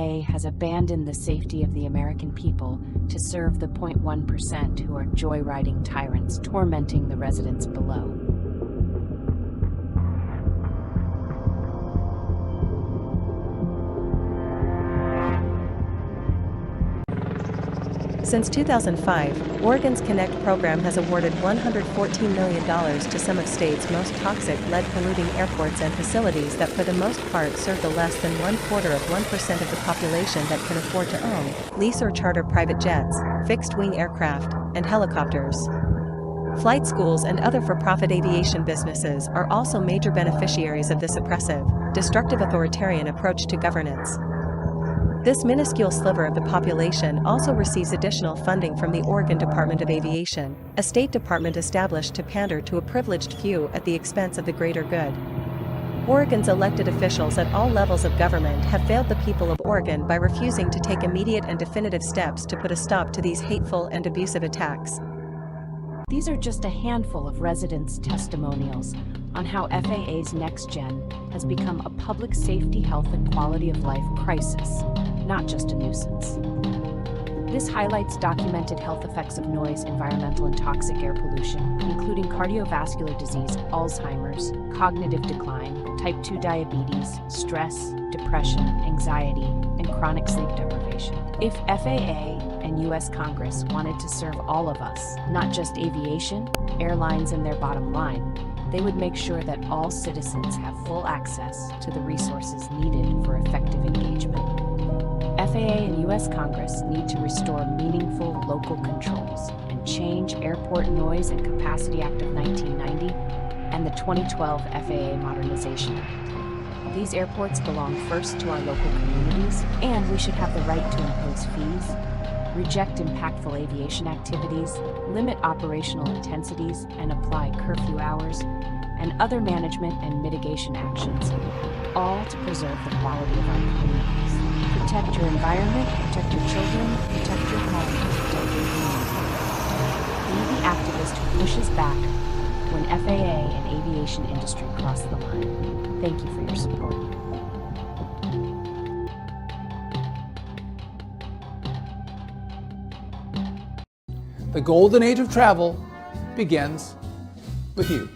FAA has abandoned the safety of the American people to serve the 0.1% who are joyriding tyrants, tormenting the residents below. Since 2005, Oregon's Connect program has awarded $114 million to some of state's most toxic lead-polluting airports and facilities that for the most part serve the less than 1/4% of the population that can afford to own, lease or charter private jets, fixed-wing aircraft, and helicopters. Flight schools and other for-profit aviation businesses are also major beneficiaries of this oppressive, destructive authoritarian approach to governance. This minuscule sliver of the population also receives additional funding from the Oregon Department of Aviation, a state department established to pander to a privileged few at the expense of the greater good. Oregon's elected officials at all levels of government have failed the people of Oregon by refusing to take immediate and definitive steps to put a stop to these hateful and abusive attacks. These are just a handful of residents' testimonials on how FAA's Nextgen has become a public safety, health, and quality of life crisis, not just a nuisance. This highlights documented health effects of noise, environmental and toxic air pollution, including cardiovascular disease, Alzheimer's, cognitive decline, type 2 diabetes, stress, depression, anxiety, and chronic sleep deprivation. If FAA and U.S. Congress wanted to serve all of us, not just aviation, airlines, and their bottom line, they would make sure that all citizens have full access to the resources needed for effective engagement. FAA and U.S. Congress need to restore meaningful local controls and change Airport Noise and Capacity Act of 1990 and the 2012 FAA Modernization Act. These airports belong first to our local communities, and we should have the right to impose fees, reject impactful aviation activities, limit operational intensities, and apply curfew hours, and other management and mitigation actions, all to preserve the quality of our communities. Protect your environment, protect your children, protect your home, protect your community. Be the activist who pushes back when FAA and aviation industry cross the line. Thank you for your support. The golden age of travel begins with you.